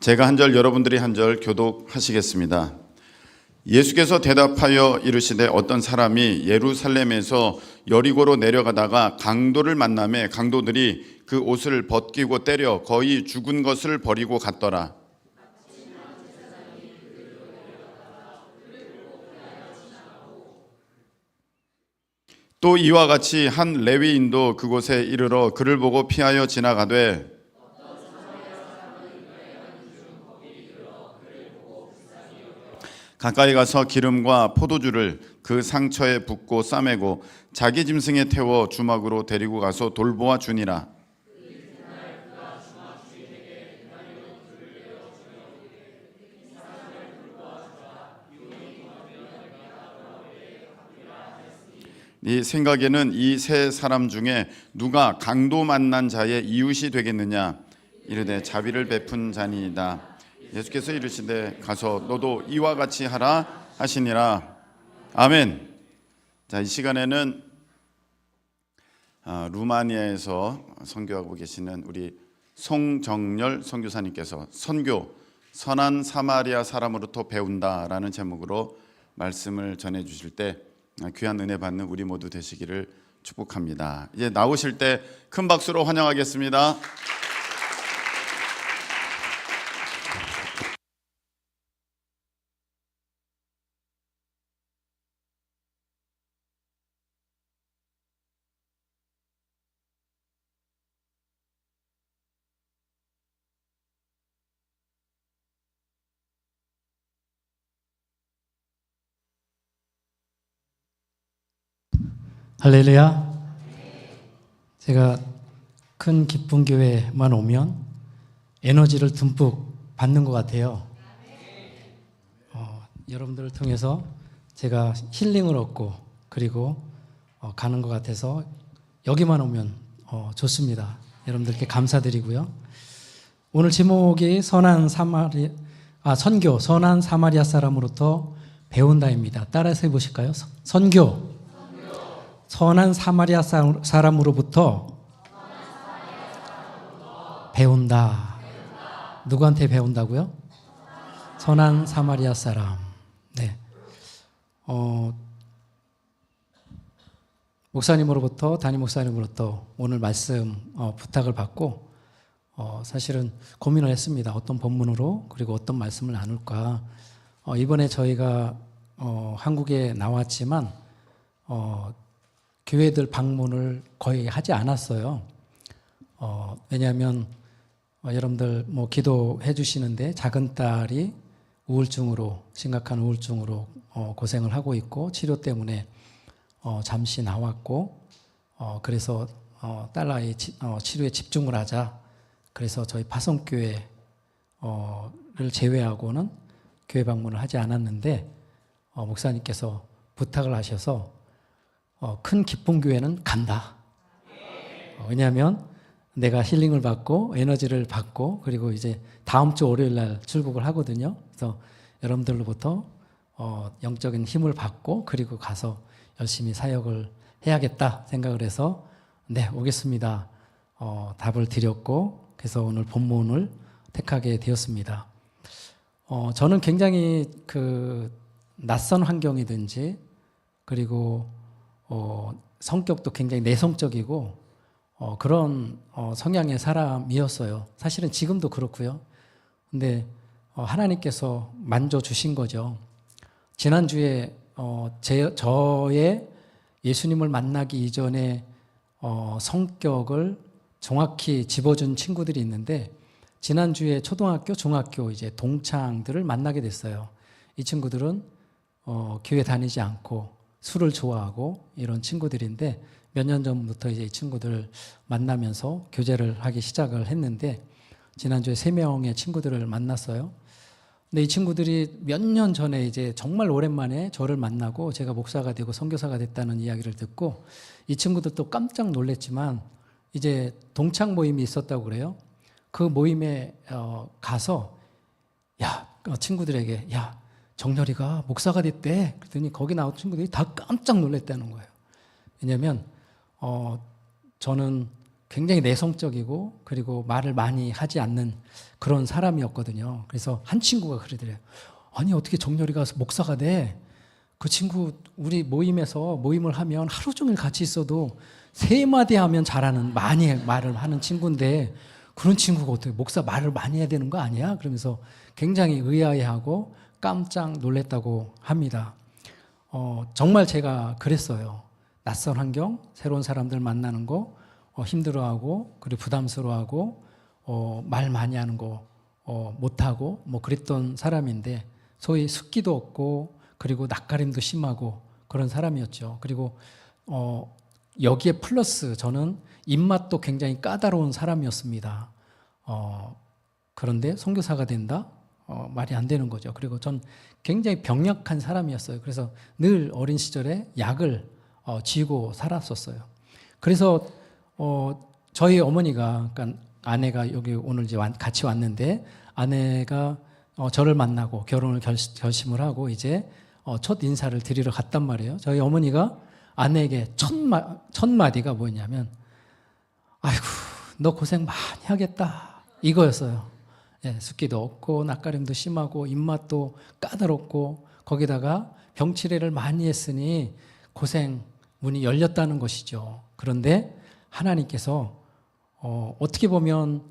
제가 한 절 여러분들이 한 절 교독하시겠습니다. 예수께서 대답하여 이르시되 어떤 사람이 예루살렘에서 여리고로 내려가다가 강도를 만나매 강도들이 그 옷을 벗기고 때려 거의 죽은 것을 버리고 갔더라. 또 이와 같이 한 레위인도 그곳에 이르러 그를 보고 피하여 지나가되 가까이 가서 기름과 포도주를 그 상처에 붓고 싸매고 자기 짐승에 태워 주막으로 데리고 가서 돌보아 주니라. 네 생각에는 이 세 사람 중에 누가 강도 만난 자의 이웃이 되겠느냐? 이르되 자비를 베푼 자니이다. 예수께서 이르시되 가서 너도 이와 같이 하라 하시니라. 아멘. 자, 이 시간에는 루마니아에서 선교하고 계시는 우리 송정열 선교사님께서 선교 선한 사마리아 사람으로부터 배운다라는 제목으로 말씀을 전해 주실 때 귀한 은혜 받는 우리 모두 되시기를 축복합니다. 이제 나오실 때 큰 박수로 환영하겠습니다. 할렐루야. 제가 큰 기쁨 교회만 오면 에너지를 듬뿍 받는 것 같아요. 여러분들을 통해서 제가 힐링을 얻고 그리고 가는 것 같아서 여기만 오면 좋습니다. 여러분들께 감사드리고요. 오늘 제목이 선교 선한 사마리아 사람으로부터 배운다입니다. 따라서 해보실까요? 선교 선한 사마리아 사람으로부터 배운다. 누구한테 배운다고요? 선한 사마리아 사람. 네. 목사님으로부터 담임 목사님으로부터 오늘 말씀 부탁을 받고 사실은 고민을 했습니다. 어떤 본문으로 그리고 어떤 말씀을 나눌까. 이번에 저희가 한국에 나왔지만 교회들 방문을 거의 하지 않았어요. 왜냐하면 여러분들 기도해 주시는데 작은 딸이 심각한 우울증으로 고생을 하고 있고 치료 때문에 잠시 나왔고 그래서 딸아이 치료에 집중을 하자. 그래서 저희 파송교회를 제외하고는 교회 방문을 하지 않았는데 목사님께서 부탁을 하셔서 큰 기쁨 교회는 간다. 왜냐하면 내가 힐링을 받고 에너지를 받고 그리고 이제 다음 주 월요일 날 출국을 하거든요. 그래서 여러분들로부터 영적인 힘을 받고 그리고 가서 열심히 사역을 해야겠다 생각을 해서 네, 오겠습니다. 답을 드렸고 그래서 오늘 본문을 택하게 되었습니다. 저는 굉장히 낯선 환경이든지 그리고 성격도 굉장히 내성적이고 그런 성향의 사람이었어요. 사실은 지금도 그렇고요. 근데 하나님께서 만져주신 거죠. 지난주에 저의 예수님을 만나기 이전에 성격을 정확히 집어준 친구들이 있는데 지난주에 초등학교, 중학교 이제 동창들을 만나게 됐어요. 이 친구들은 교회 다니지 않고 술을 좋아하고 이런 친구들인데 몇 년 전부터 이제 이 친구들 만나면서 교제를 하기 시작을 했는데 지난주에 3명의 친구들을 만났어요. 근데 이 친구들이 몇 년 전에 이제 정말 오랜만에 저를 만나고 제가 목사가 되고 선교사가 됐다는 이야기를 듣고 이 친구들도 깜짝 놀랐지만 이제 동창 모임이 있었다고 그래요. 그 모임에 가서 친구들에게 정렬이가 목사가 됐대. 그랬더니 거기 나온 친구들이 다 깜짝 놀랐다는 거예요. 왜냐하면 저는 굉장히 내성적이고 그리고 말을 많이 하지 않는 그런 사람이었거든요. 그래서 한 친구가 그러더래요. 아니 어떻게 정렬이가 목사가 돼? 그 친구 우리 모임에서 모임을 하면 하루 종일 같이 있어도 세 마디 하면 잘하는 많이 말을 하는 친구인데 그런 친구가 어떻게 목사 말을 많이 해야 되는 거 아니야? 그러면서 굉장히 의아해하고 깜짝 놀랐다고 합니다. 정말 제가 그랬어요. 낯선 환경, 새로운 사람들 만나는 거 힘들어하고 그리고 부담스러워하고 말 많이 하는 거 못하고 뭐 그랬던 사람인데 소위 숫기도 없고 그리고 낯가림도 심하고 그런 사람이었죠. 그리고 여기에 플러스 저는 입맛도 굉장히 까다로운 사람이었습니다. 그런데 선교사가 된다? 말이 안 되는 거죠. 그리고 전 굉장히 병약한 사람이었어요. 그래서 늘 어린 시절에 약을 쥐고 살았었어요. 그래서 저희 어머니가, 그러니까 아내가 여기 오늘 이제 같이 왔는데 아내가 저를 만나고 결혼을 결심을 하고 이제 첫 인사를 드리러 갔단 말이에요. 저희 어머니가 아내에게 첫 마디가 뭐였냐면, 아이고, 너 고생 많이 하겠다. 이거였어요. 예, 숫기도 없고, 낯가림도 심하고, 입맛도 까다롭고, 거기다가 병치레를 많이 했으니 고생 문이 열렸다는 것이죠. 그런데 하나님께서 어떻게 보면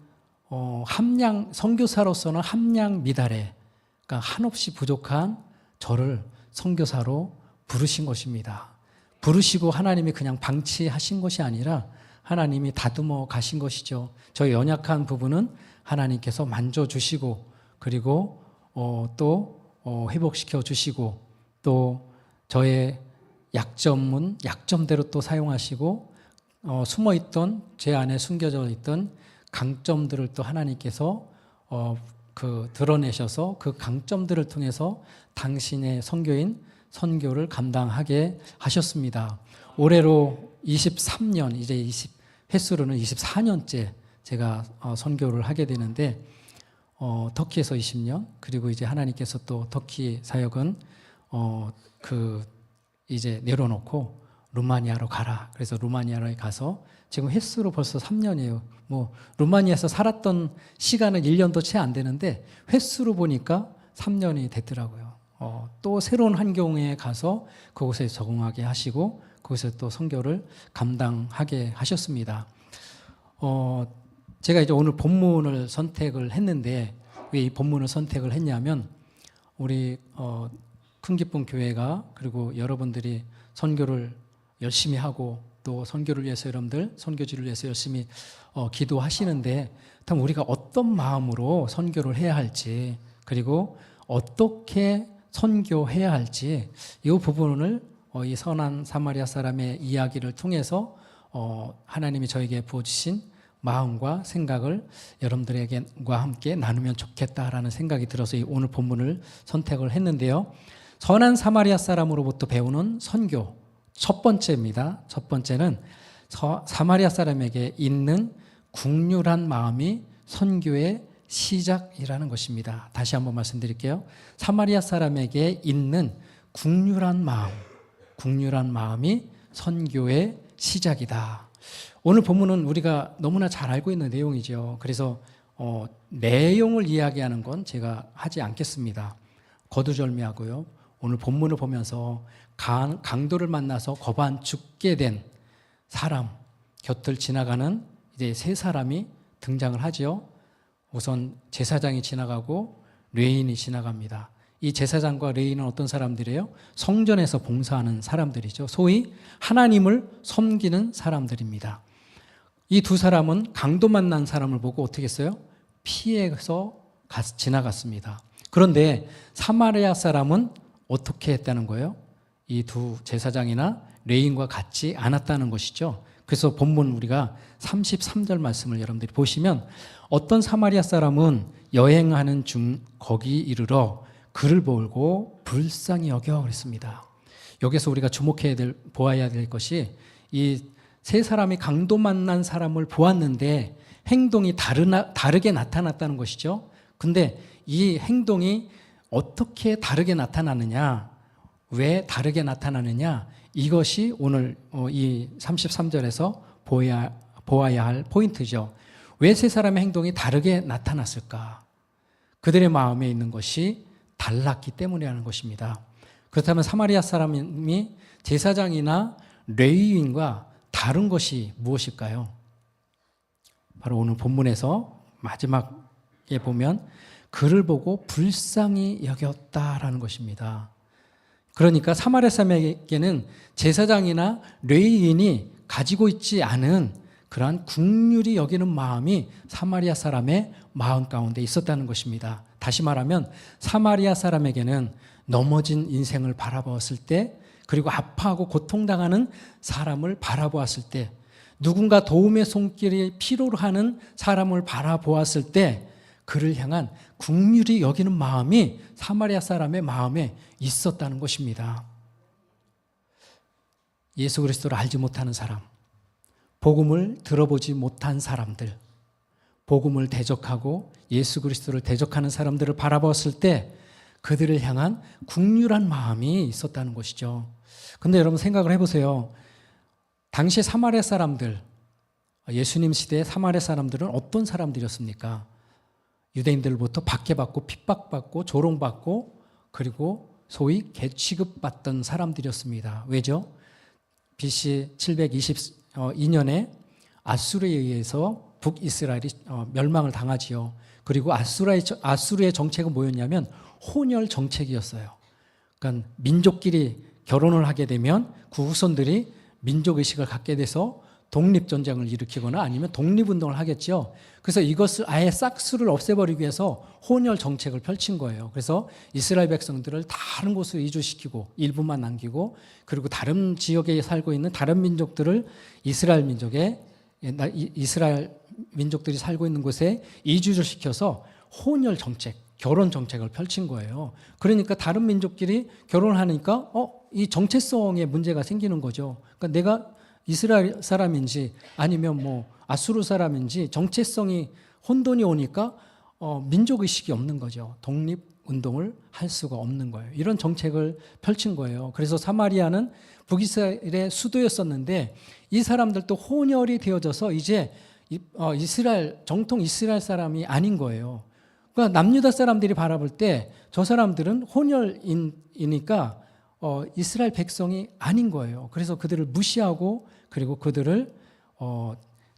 선교사로서는 함량 미달에, 그러니까 한없이 부족한 저를 선교사로 부르신 것입니다. 부르시고 하나님이 그냥 방치하신 것이 아니라 하나님이 다듬어 가신 것이죠. 저의 연약한 부분은 하나님께서 만져주시고 그리고 또 회복시켜 주시고 또 저의 약점은 약점대로 또 사용하시고 숨어있던 제 안에 숨겨져 있던 강점들을 또 하나님께서 드러내셔서 그 강점들을 통해서 당신의 선교인 선교를 감당하게 하셨습니다. 올해로 23년, 이제 횟수로는 24년째 제가 선교를 하게 되는데 터키에서 20년, 그리고 이제 하나님께서 또 터키 사역은 이제 내려놓고 루마니아로 가라. 그래서 루마니아로 가서 지금 횟수로 벌써 3년이에요. 뭐 루마니아에서 살았던 시간은 1년도 채 안 되는데 횟수로 보니까 3년이 됐더라고요. 또 새로운 환경에 가서 그곳에 적응하게 하시고 그곳에 또 선교를 감당하게 하셨습니다. 제가 이제 오늘 본문을 선택을 했는데 왜 이 본문을 선택을 했냐면 우리 큰 기쁨 교회가 그리고 여러분들이 선교를 열심히 하고 또 선교를 위해서 여러분들 선교지를 위해서 열심히 기도하시는데 참 우리가 어떤 마음으로 선교를 해야 할지 그리고 어떻게 선교해야 할지 이 부분을 이 선한 사마리아 사람의 이야기를 통해서 하나님이 저에게 부어주신 마음과 생각을 여러분들과 함께 나누면 좋겠다라는 생각이 들어서 오늘 본문을 선택을 했는데요. 선한 사마리아 사람으로부터 배우는 선교 첫 번째입니다. 첫 번째는 사마리아 사람에게 있는 국률한 마음이 선교의 시작이라는 것입니다. 다시 한번 말씀드릴게요. 사마리아 사람에게 있는 국률한 마음이 선교의 시작이다. 오늘 본문은 우리가 너무나 잘 알고 있는 내용이죠. 그래서 내용을 이야기하는 건 제가 하지 않겠습니다. 거두절미하고요. 오늘 본문을 보면서 강도를 만나서 거반 죽게 된 사람 곁을 지나가는 이제 세 사람이 등장을 하죠. 우선 제사장이 지나가고 레인이 지나갑니다. 이 제사장과 레인은 어떤 사람들이에요? 성전에서 봉사하는 사람들이죠. 소위 하나님을 섬기는 사람들입니다. 이 두 사람은 강도 만난 사람을 보고 어떻게 했어요? 피해서 지나갔습니다. 그런데 사마리아 사람은 어떻게 했다는 거예요? 이 두 제사장이나 레인과 같지 않았다는 것이죠. 그래서 본문 우리가 33절 말씀을 여러분들이 보시면 어떤 사마리아 사람은 여행하는 중 거기 이르러 그를 보고 불쌍히 여겨 그랬습니다. 여기서 우리가 보아야 될 것이 이 세 사람이 강도 만난 사람을 보았는데 행동이 다르게 나타났다는 것이죠. 근데 이 행동이 어떻게 다르게 나타나느냐, 왜 다르게 나타나느냐, 이것이 오늘 이 33절에서 보아야 할 포인트죠. 왜 세 사람의 행동이 다르게 나타났을까? 그들의 마음에 있는 것이 달랐기 때문이라는 것입니다. 그렇다면 사마리아 사람이 제사장이나 레위인과 다른 것이 무엇일까요? 바로 오늘 본문에서 마지막에 보면 그를 보고 불쌍히 여겼다라는 것입니다. 그러니까 사마리아 사람에게는 제사장이나 레위인이 가지고 있지 않은 그러한 긍휼히 여기는 마음이 사마리아 사람의 마음 가운데 있었다는 것입니다. 다시 말하면 사마리아 사람에게는 넘어진 인생을 바라보았을 때, 그리고 아파하고 고통당하는 사람을 바라보았을 때, 누군가 도움의 손길이 필요로 하는 사람을 바라보았을 때 그를 향한 긍휼히 여기는 마음이 사마리아 사람의 마음에 있었다는 것입니다. 예수 그리스도를 알지 못하는 사람, 복음을 들어보지 못한 사람들, 복음을 대적하고 예수 그리스도를 대적하는 사람들을 바라보았을 때 그들을 향한 긍휼한 마음이 있었다는 것이죠. 근데 여러분 생각을 해보세요. 당시 사마리아 사람들, 예수님 시대의 사마리아 사람들은 어떤 사람들이었습니까? 유대인들로부터 박해받고 핍박받고 조롱받고 그리고 소위 개취급받던 사람들이었습니다. 왜죠? BC 722년에 아수르에 의해서 북이스라엘이 멸망을 당하지요. 그리고 아수르의 정책은 뭐였냐면 혼혈 정책이었어요. 그러니까 민족끼리 결혼을 하게 되면 그 후손들이 민족의식을 갖게 돼서 독립전쟁을 일으키거나 아니면 독립운동을 하겠죠. 그래서 이것을 아예 싹수를 없애버리기 위해서 혼혈 정책을 펼친 거예요. 그래서 이스라엘 백성들을 다른 곳으로 이주시키고 일부만 남기고, 그리고 다른 지역에 살고 있는 다른 민족들을 이스라엘 민족들이 살고 있는 곳에 이주를 시켜서 혼혈 정책, 결혼 정책을 펼친 거예요. 그러니까 다른 민족끼리 결혼하니까 이 정체성에 문제가 생기는 거죠. 그러니까 내가 이스라엘 사람인지 아니면 뭐 아수르 사람인지 정체성이 혼돈이 오니까 민족의식이 없는 거죠. 독립운동을 할 수가 없는 거예요. 이런 정책을 펼친 거예요. 그래서 사마리아는 북이스라엘의 수도였었는데 이 사람들도 혼혈이 되어져서 이제 정통 이스라엘 사람이 아닌 거예요. 그러니까 남유다 사람들이 바라볼 때 저 사람들은 혼혈이니까 이스라엘 백성이 아닌 거예요. 그래서 그들을 무시하고 그리고 그들을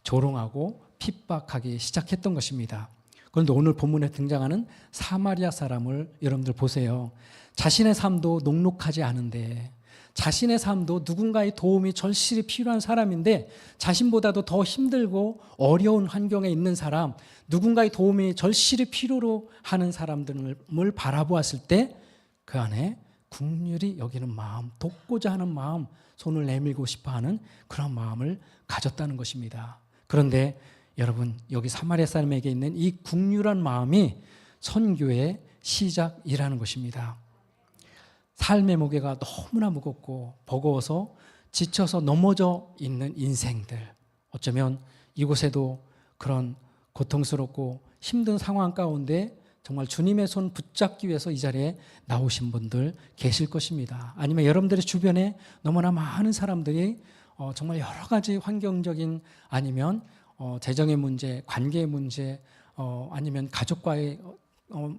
조롱하고 핍박하기 시작했던 것입니다. 그런데 오늘 본문에 등장하는 사마리아 사람을 여러분들 보세요. 자신의 삶도 녹록하지 않은데, 자신의 삶도 누군가의 도움이 절실히 필요한 사람인데, 자신보다도 더 힘들고 어려운 환경에 있는 사람, 누군가의 도움이 절실히 필요로 하는 사람들을 바라보았을 때 그 안에 긍휼히 여기는 마음, 돕고자 하는 마음, 손을 내밀고 싶어하는 그런 마음을 가졌다는 것입니다. 그런데 여러분, 여기 사마리아 사람에게 있는 이 긍휼한 마음이 선교의 시작이라는 것입니다. 삶의 무게가 너무나 무겁고 버거워서 지쳐서 넘어져 있는 인생들, 어쩌면 이곳에도 그런 고통스럽고 힘든 상황 가운데 정말 주님의 손 붙잡기 위해서 이 자리에 나오신 분들 계실 것입니다. 아니면 여러분들의 주변에 너무나 많은 사람들이 정말 여러 가지 환경적인 아니면 재정의 문제, 관계의 문제, 아니면 가족과의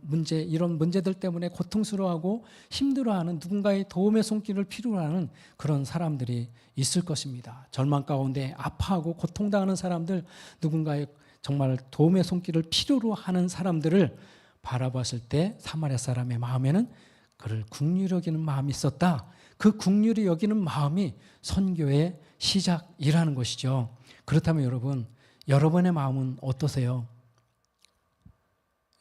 문제, 이런 문제들 때문에 고통스러워하고 힘들어하는, 누군가의 도움의 손길을 필요로 하는 그런 사람들이 있을 것입니다. 절망 가운데 아파하고 고통당하는 사람들, 누군가의 정말 도움의 손길을 필요로 하는 사람들을 바라봤을 때 사마리아 사람의 마음에는 그를 긍휼히 여기는 마음이 있었다. 그 긍휼히 여기는 마음이 선교의 시작이라는 것이죠. 그렇다면 여러분, 여러분의 마음은 어떠세요?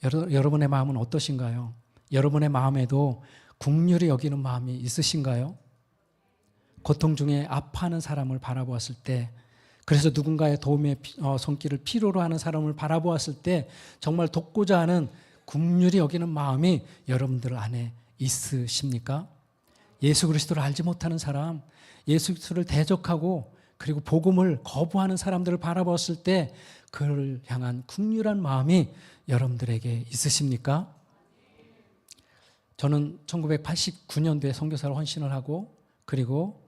여러분의 마음은 어떠신가요? 여러분의 마음에도 긍휼히 여기는 마음이 있으신가요? 고통 중에 아파하는 사람을 바라보았을 때, 그래서 누군가의 도움의 손길을 필요로 하는 사람을 바라보았을 때 정말 돕고자 하는 긍휼히 여기는 마음이 여러분들 안에 있으십니까? 예수 그리스도를 알지 못하는 사람, 예수 그리스도를 대적하고 그리고 복음을 거부하는 사람들을 바라보았을 때 그를 향한 긍휼한 마음이 여러분들에게 있으십니까? 저는 1989년도에 선교사로 헌신을 하고 그리고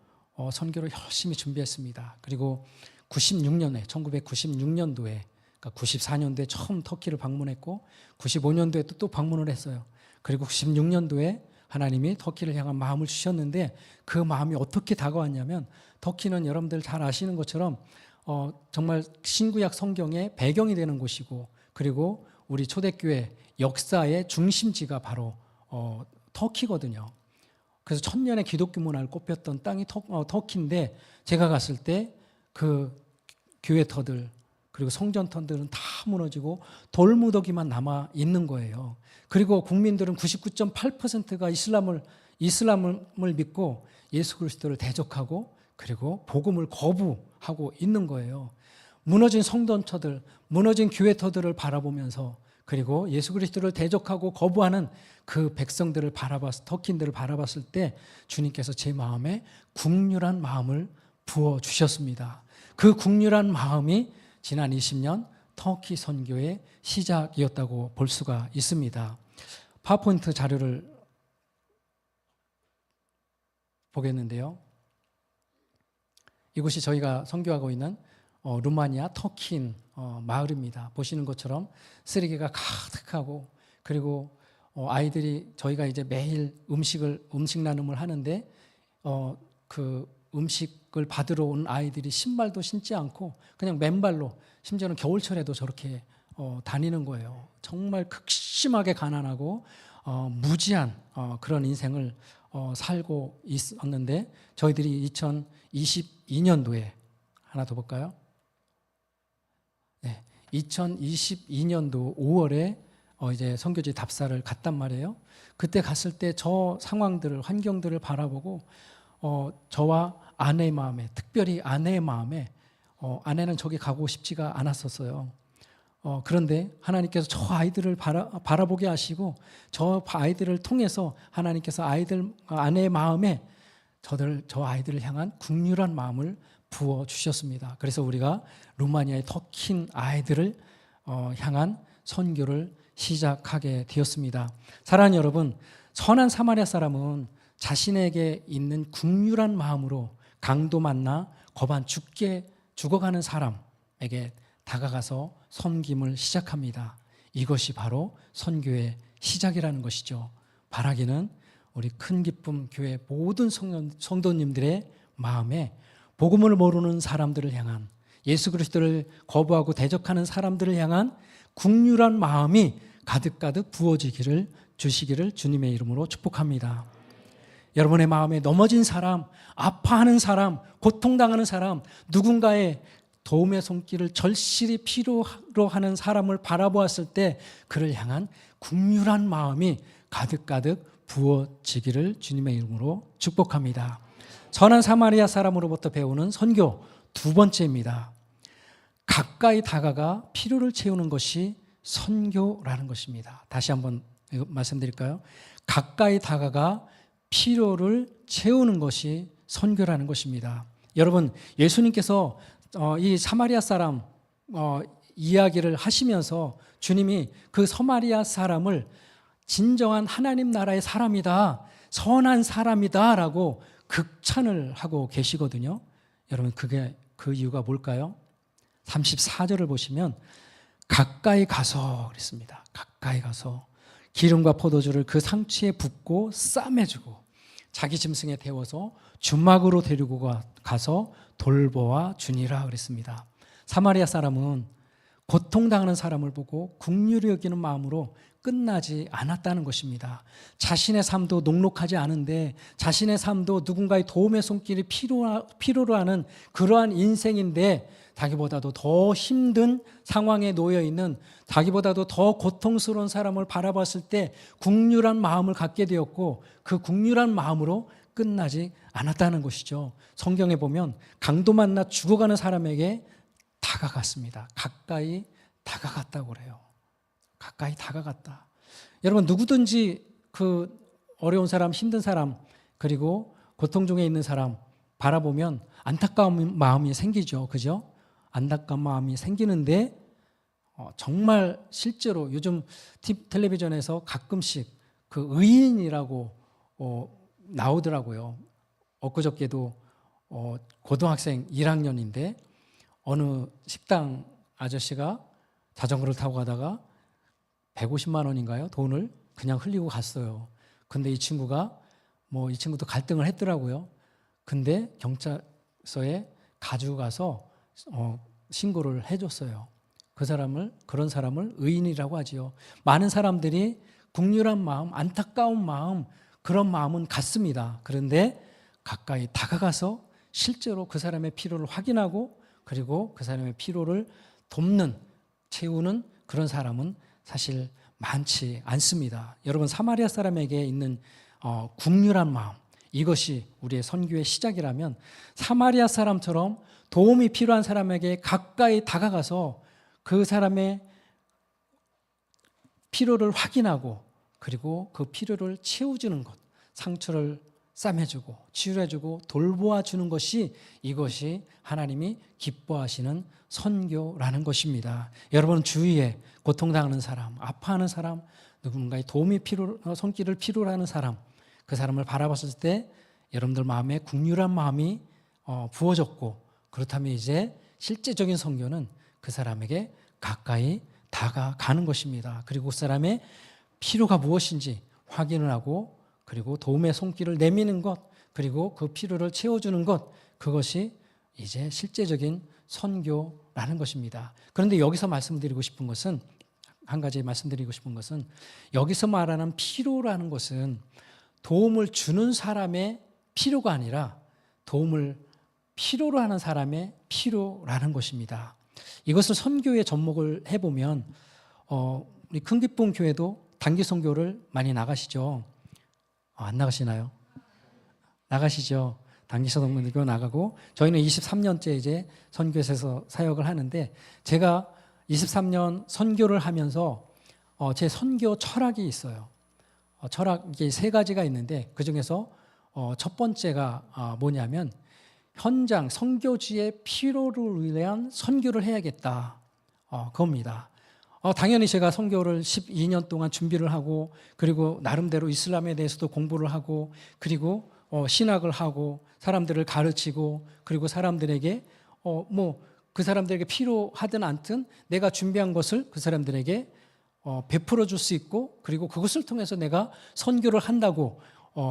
선교를 열심히 준비했습니다. 그리고 96년에 1996년도에 그러니까 94년도에 처음 터키를 방문했고 95년도에 또 방문을 했어요. 그리고 96년도에 하나님이 터키를 향한 마음을 주셨는데 그 마음이 어떻게 다가왔냐면 터키는 여러분들 잘 아시는 것처럼 정말 신구약 성경의 배경이 되는 곳이고 그리고 우리 초대교회 역사의 중심지가 바로 터키거든요. 그래서 천년의 기독교 문화를 꼽혔던 땅이 터키인데 제가 갔을 때 그 교회터들 그리고 성전터들은 다 무너지고 돌무더기만 남아 있는 거예요. 그리고 국민들은 99.8%가 이슬람을 믿고 예수 그리스도를 대적하고 그리고 복음을 거부하고 있는 거예요. 무너진 성전터들, 무너진 교회터들을 바라보면서 그리고 예수 그리스도를 대적하고 거부하는 그 백성들을 터키인들을 바라봤을 때 주님께서 제 마음에 국률한 마음을 부어주셨습니다. 그 국률한 마음이 지난 20년 터키 선교의 시작이었다고 볼 수가 있습니다. 파워포인트 자료를 보겠는데요. 이곳이 저희가 선교하고 있는 루마니아 터키인 마을입니다. 보시는 것처럼 쓰레기가 가득하고 그리고 아이들이 저희가 이제 매일 음식 나눔을 하는데 그 음식을 받으러 온 아이들이 신발도 신지 않고 그냥 맨발로 심지어는 겨울철에도 저렇게 다니는 거예요. 정말 극심하게 가난하고 무지한 그런 인생을 살고 있었는데 저희들이 2022년도에 하나 더 볼까요? 네, 2022년도 5월에 이제 선교지 답사를 갔단 말이에요. 그때 갔을 때 저 상황들을 환경들을 바라보고 저와 아내의 마음에 특별히 아내의 마음에 아내는 저기 가고 싶지가 않았었어요. 그런데 하나님께서 저 아이들을 바라보게 하시고 저 아이들을 통해서 하나님께서 아내의 마음에 저 아이들을 향한 국률한 마음을 부어 주셨습니다. 그래서 우리가 루마니아의 터키 아이들을 향한 선교를 시작하게 되었습니다. 사랑하는 여러분, 선한 사마리아 사람은 자신에게 있는 국률한 마음으로 강도 만나 거반 죽어가는 사람에게 다가가서 섬김을 시작합니다. 이것이 바로 선교의 시작이라는 것이죠. 바라기는 우리 큰 기쁨 교회 모든 성도님들의 마음에 복음을 모르는 사람들을 향한 예수 그리스도를 거부하고 대적하는 사람들을 향한 국률한 마음이 가득가득 부어지기를 주시기를 주님의 이름으로 축복합니다. 여러분의 마음에 넘어진 사람, 아파하는 사람, 고통당하는 사람, 누군가의 도움의 손길을 절실히 필요로 하는 사람을 바라보았을 때 그를 향한 국률한 마음이 가득가득 부어지기를 주님의 이름으로 축복합니다. 선한 사마리아 사람으로부터 배우는 선교 두 번째입니다. 가까이 다가가 필요를 채우는 것이 선교라는 것입니다. 다시 한번 말씀드릴까요? 가까이 다가가 필요를 채우는 것이 선교라는 것입니다. 여러분, 예수님께서 이 사마리아 사람 이야기를 하시면서 주님이 그 사마리아 사람을 진정한 하나님 나라의 사람이다, 선한 사람이다 라고 극찬을 하고 계시거든요. 여러분, 그 이유가 뭘까요? 34절을 보시면 가까이 가서 그랬습니다. 가까이 가서 기름과 포도주를 그 상추에 붓고 싸매주고 자기 짐승에 태워서 주막으로 데리고 가서 돌보아 주니라 그랬습니다. 사마리아 사람은 고통당하는 사람을 보고 국률이 여기는 마음으로 끝나지 않았다는 것입니다. 자신의 삶도 녹록하지 않은데 자신의 삶도 누군가의 도움의 손길이 필요로 하는 그러한 인생인데 자기보다도 더 힘든 상황에 놓여 있는 자기보다도 더 고통스러운 사람을 바라봤을 때 국률한 마음을 갖게 되었고 그 국률한 마음으로 끝나지 않았다는 것이죠. 성경에 보면 강도 만나 죽어가는 사람에게 다가갔습니다. 가까이 다가갔다고 그래요. 가까이 다가갔다. 여러분, 누구든지 그 어려운 사람, 힘든 사람, 그리고 고통 중에 있는 사람 바라보면 안타까운 마음이 생기죠. 그죠? 안타까운 마음이 생기는데 정말 실제로 요즘 텔레비전에서 가끔씩 그 의인이라고 나오더라고요. 엊그저께도 고등학생 1학년인데 어느 식당 아저씨가 자전거를 타고 가다가 150만 원인가요? 돈을 그냥 흘리고 갔어요. 근데 이 친구가 이 친구도 갈등을 했더라고요. 근데 경찰서에 가지고 가서 신고를 해줬어요. 그런 사람을 의인이라고 하지요. 많은 사람들이 국률한 마음, 안타까운 마음, 그런 마음은 같습니다. 그런데 가까이 다가가서 실제로 그 사람의 필요를 확인하고 그리고 그 사람의 필요를 돕는, 채우는 그런 사람은 사실 많지 않습니다. 여러분, 사마리아 사람에게 있는 국률한 마음, 이것이 우리의 선교의 시작이라면 사마리아 사람처럼 도움이 필요한 사람에게 가까이 다가가서 그 사람의 필요를 확인하고 그리고 그 필요를 채워주는 것, 상처를 싸매주고 치유해주고 돌보아주는 것이, 이것이 하나님이 기뻐하시는 선교라는 것입니다. 여러분, 주위에 고통당하는 사람, 아파하는 사람, 누군가의 도움이 손길을 필요로 하는 사람, 그 사람을 바라봤을 때 여러분들 마음에 국률한 마음이 부어졌고, 그렇다면 이제 실제적인 선교는 그 사람에게 가까이 다가가는 것입니다. 그리고 그 사람의 필요가 무엇인지 확인을 하고 그리고 도움의 손길을 내미는 것, 그리고 그 필요를 채워주는 것, 그것이 이제 실제적인 선교라는 것입니다. 그런데 여기서 말씀드리고 싶은 것은, 한 가지 말씀드리고 싶은 것은, 여기서 말하는 필요라는 것은 도움을 주는 사람의 필요가 아니라 도움을 필요로 하는 사람의 필요라는 것입니다. 이것을 선교에 접목을 해보면 우리 큰기쁨 교회도 단기 선교를 많이 나가시죠. 안 나가시나요? 나가시죠. 단기 선교도 나가고, 저희는 23년째 이제 선교에서 사역을 하는데, 제가 23년 선교를 하면서 제 선교 철학이 있어요. 철학이 3가지가 있는데 그 중에서 첫 번째가 뭐냐면, 현장 선교지의 필요를 위한 선교를 해야겠다, 그겁니다. 당연히 제가 선교를 12년 동안 준비를 하고, 그리고 나름대로 이슬람에 대해서도 공부를 하고, 그리고 신학을 하고 사람들을 가르치고, 그리고 사람들에게 그 사람들에게 필요하든 않든 내가 준비한 것을 그 사람들에게 베풀어 줄 수 있고, 그리고 그것을 통해서 내가 선교를 한다고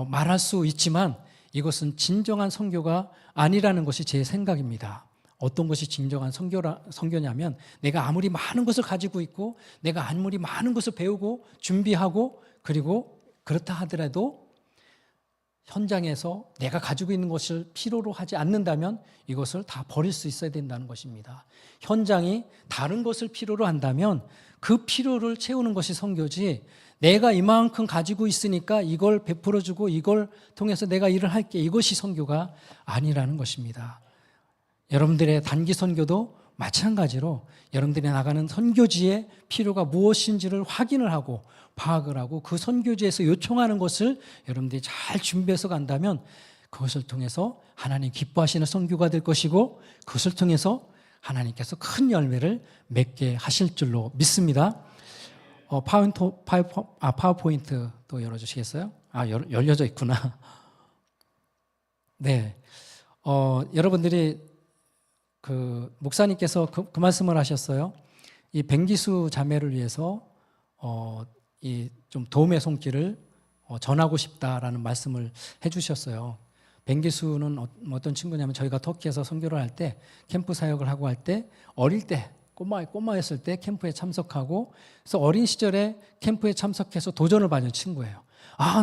말할 수 있지만, 이것은 진정한 선교가 아니라는 것이 제 생각입니다. 어떤 것이 진정한 선교냐면, 내가 아무리 많은 것을 가지고 있고 내가 아무리 많은 것을 배우고 준비하고, 그리고 그렇다 하더라도 현장에서 내가 가지고 있는 것을 필요로 하지 않는다면 이것을 다 버릴 수 있어야 된다는 것입니다. 현장이 다른 것을 필요로 한다면 그 필요를 채우는 것이 선교지, 내가 이만큼 가지고 있으니까 이걸 베풀어주고 이걸 통해서 내가 일을 할게, 이것이 선교가 아니라는 것입니다. 여러분들의 단기 선교도 마찬가지로 여러분들이 나가는 선교지의 필요가 무엇인지를 확인을 하고 파악을 하고, 그 선교지에서 요청하는 것을 여러분들이 잘 준비해서 간다면 그것을 통해서 하나님 기뻐하시는 선교가 될 것이고, 그것을 통해서 하나님께서 큰 열매를 맺게 하실 줄로 믿습니다. 파워포인트 또 열어주시겠어요? 열려져 있구나. 네, 여러분들이 목사님께서 그 말씀을 하셨어요. 이 뱅기수 자매를 위해서 이 좀 도움의 손길을 전하고 싶다라는 말씀을 해주셨어요. 뱅기수는 어떤 친구냐면, 저희가 터키에서 선교를 할 때, 캠프 사역을 하고 할 때, 어릴 때 꼬마였을 때 캠프에 참석하고, 그래서 어린 시절에 캠프에 참석해서 도전을 받은 친구예요.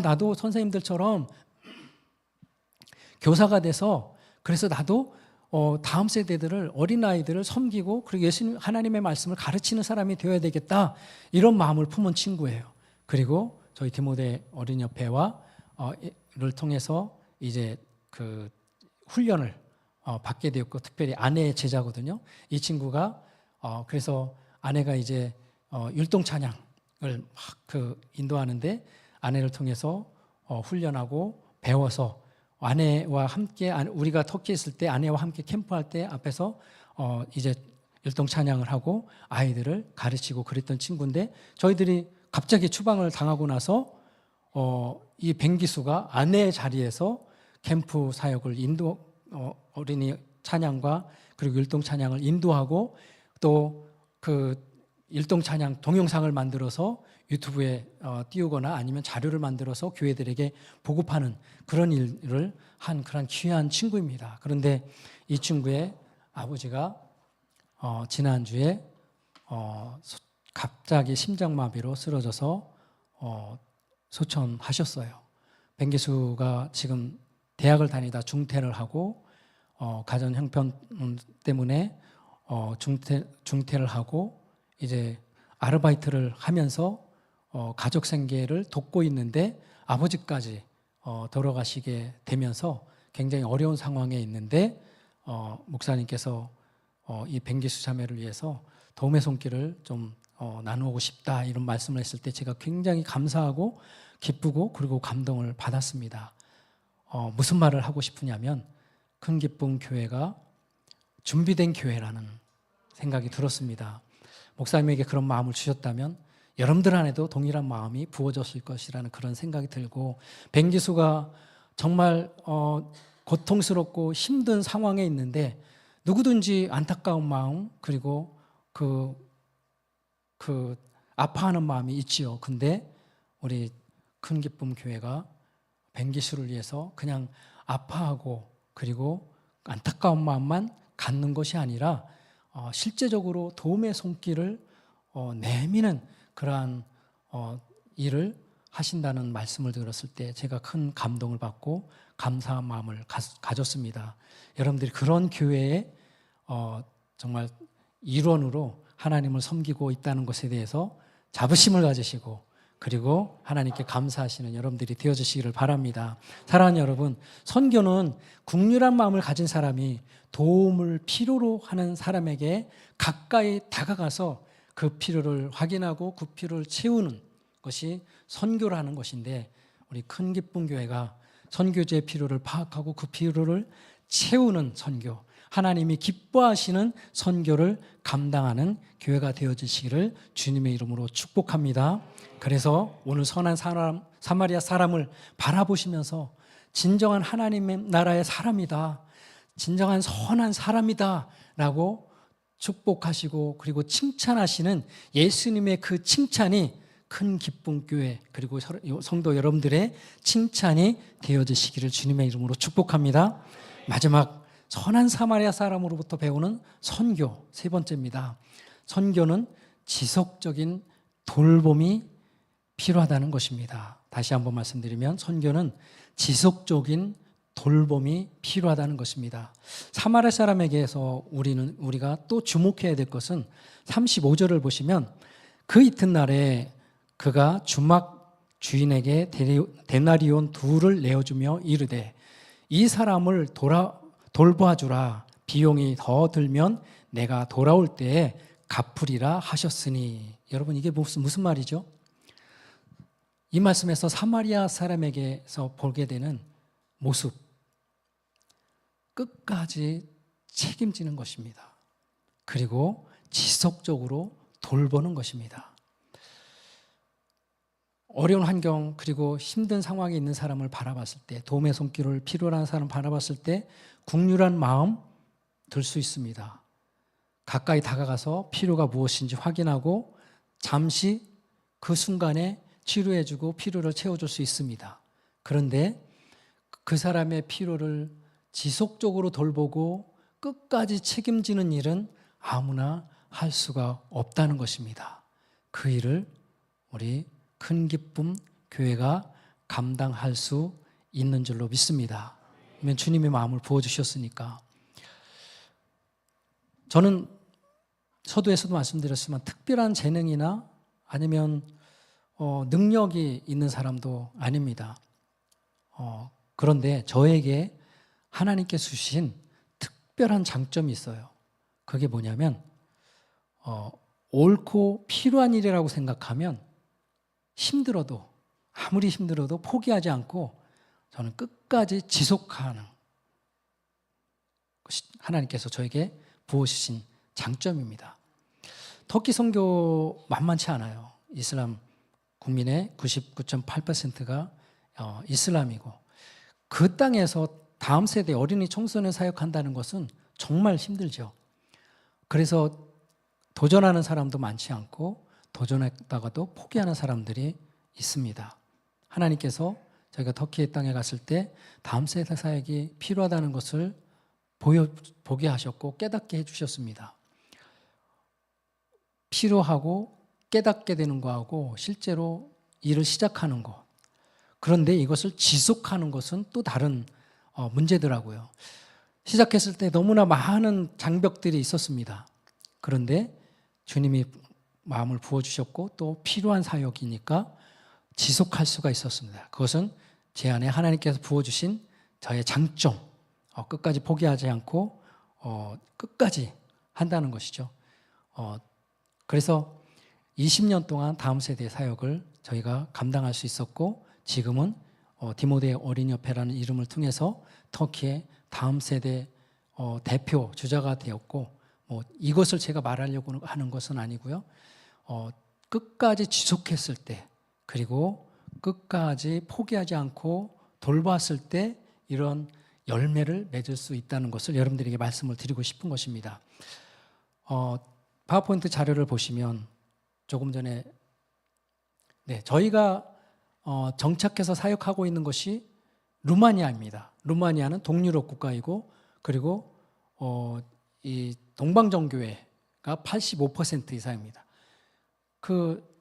나도 선생님들처럼 교사가 돼서, 그래서 나도 다음 세대들을, 어린아이들을 섬기고, 그리고 예수님 하나님의 말씀을 가르치는 사람이 되어야 되겠다, 이런 마음을 품은 친구예요. 그리고 저희 디모데 어린이협회와 를 통해서 이제 그 훈련을 받게 되었고, 특별히 아내의 제자거든요. 이 친구가 그래서 아내가 이제 율동 찬양을 막 인도하는데, 아내를 통해서 훈련하고 배워서 아내와 함께, 우리가 터키에 있을 때 아내와 함께 캠프할 때 앞에서 이제 율동 찬양을 하고 아이들을 가르치고 그랬던 친구인데, 저희들이 갑자기 추방을 당하고 나서 이 뱅기수가 아내의 자리에서 캠프 사역을 어린이 찬양과 그리고 율동 찬양을 인도하고 또 그 율동 찬양 동영상을 만들어서 유튜브에 띄우거나 아니면 자료를 만들어서 교회들에게 보급하는 그런 일을 한 그런 귀한 친구입니다. 그런데 이 친구의 아버지가 지난주에 갑자기 심장마비로 쓰러져서 소천하셨어요. 뱅기수가 지금 대학을 다니다 중퇴를 하고 가정 형편 때문에 중퇴를 하고 이제 아르바이트를 하면서 가족 생계를 돕고 있는데 아버지까지 돌아가시게 되면서 굉장히 어려운 상황에 있는데 목사님께서 이 뱅기수 자매를 위해서 도움의 손길을 좀 나누고 싶다 이런 말씀을 했을 때 제가 굉장히 감사하고 기쁘고 그리고 감동을 받았습니다. 무슨 말을 하고 싶으냐면 큰 기쁨 교회가 준비된 교회라는 생각이 들었습니다. 목사님에게 그런 마음을 주셨다면 여러분들 안에도 동일한 마음이 부어졌을 것이라는 그런 생각이 들고 뱅기수가 정말 고통스럽고 힘든 상황에 있는데 누구든지 안타까운 마음 그리고 그 아파하는 마음이 있지요. 근데 우리 큰 기쁨 교회가 뱅기수를 위해서 그냥 아파하고 그리고 안타까운 마음만 갖는 것이 아니라 실제적으로 도움의 손길을 내미는 그러한 일을 하신다는 말씀을 들었을 때 제가 큰 감동을 받고 감사한 마음을 가졌습니다. 여러분들이 그런 교회에 정말 일원으로 하나님을 섬기고 있다는 것에 대해서 자부심을 가지시고 그리고 하나님께 감사하시는 여러분들이 되어주시기를 바랍니다. 사랑하는 여러분, 선교는 국률한 마음을 가진 사람이 도움을 필요로 하는 사람에게 가까이 다가가서 그 필요를 확인하고 그 필요를 채우는 것이 선교라는 것인데 우리 큰 기쁨 교회가 선교제의 필요를 파악하고 그 필요를 채우는 선교, 하나님이 기뻐하시는 선교를 감당하는 교회가 되어주시기를 주님의 이름으로 축복합니다. 그래서 오늘 선한 사람, 사마리아 사람을 바라보시면서 진정한 하나님의 나라의 사람이다, 진정한 선한 사람이다 라고 축복하시고 그리고 칭찬하시는 예수님의 그 칭찬이 큰 기쁨 교회 그리고 성도 여러분들의 칭찬이 되어주시기를 주님의 이름으로 축복합니다. 마지막 선한 사마리아 사람으로부터 배우는 선교 세 번째입니다. 선교는 지속적인 돌봄이 필요하다는 것입니다. 다시 한번 말씀드리면 선교는 지속적인 돌봄이 필요하다는 것입니다. 사마리아 사람에게서 우리가 또 주목해야 될 것은 35절을 보시면 그 이튿날에 그가 주막 주인에게 데나리온 둘을 내어주며 이르되 이 사람을 돌봐주라. 비용이 더 들면 내가 돌아올 때에 갚으리라 하셨으니. 여러분 이게 무슨 말이죠? 이 말씀에서 사마리아 사람에게서 보게 되는 모습, 끝까지 책임지는 것입니다. 그리고 지속적으로 돌보는 것입니다. 어려운 환경 그리고 힘든 상황에 있는 사람을 바라봤을 때, 도움의 손길을 필요로 하는 사람을 바라봤을 때 국률한 마음 들 수 있습니다. 가까이 다가가서 필요가 무엇인지 확인하고 잠시 그 순간에 치료해주고 필요를 채워줄 수 있습니다. 그런데 그 사람의 필요를 지속적으로 돌보고 끝까지 책임지는 일은 아무나 할 수가 없다는 것입니다. 그 일을 우리 큰 기쁨 교회가 감당할 수 있는 줄로 믿습니다. 그러면 주님의 마음을 부어주셨으니까. 저는 서두에서도 말씀드렸지만 특별한 재능이나 아니면 능력이 있는 사람도 아닙니다. 그런데 저에게 하나님께서 주신 특별한 장점이 있어요. 그게 뭐냐면 옳고 필요한 일이라고 생각하면 힘들어도 아무리 힘들어도 포기하지 않고 저는 끝까지 지속하는 것이 하나님께서 저에게 부어주신 장점입니다. 터키 선교 만만치 않아요. 이슬람 국민의 99.8%가 이슬람이고 그 땅에서 다음 세대 어린이 청소년 사역한다는 것은 정말 힘들죠. 그래서 도전하는 사람도 많지 않고 도전했다가도 포기하는 사람들이 있습니다. 하나님께서 저희가 터키의 땅에 갔을 때 다음 세대 사역이 필요하다는 것을 보게 하셨고 깨닫게 해주셨습니다. 필요하고 깨닫게 되는 거하고 실제로 일을 시작하는 것, 그런데 이것을 지속하는 것은 또 다른 문제더라고요. 시작했을 때 너무나 많은 장벽들이 있었습니다. 그런데 주님이 마음을 부어주셨고 또 필요한 사역이니까 지속할 수가 있었습니다. 그것은 제 안에 하나님께서 부어주신 저의 장점, 끝까지 포기하지 않고 끝까지 한다는 것이죠. 그래서 20년 동안 다음 세대의 사역을 저희가 감당할 수 있었고 지금은 디모데 어린이협회라는 이름을 통해서 터키의 다음 세대 대표 주자가 되었고 이것을 제가 말하려고 하는 것은 아니고요. 끝까지 지속했을 때 그리고 끝까지 포기하지 않고 돌봤을 때 이런 열매를 맺을 수 있다는 것을 여러분들에게 말씀을 드리고 싶은 것입니다. 파워포인트 자료를 보시면 조금 전에 저희가 정착해서 사역하고 있는 것이 루마니아입니다. 루마니아는 동유럽 국가이고 그리고 이 동방정교회가 85% 이상입니다.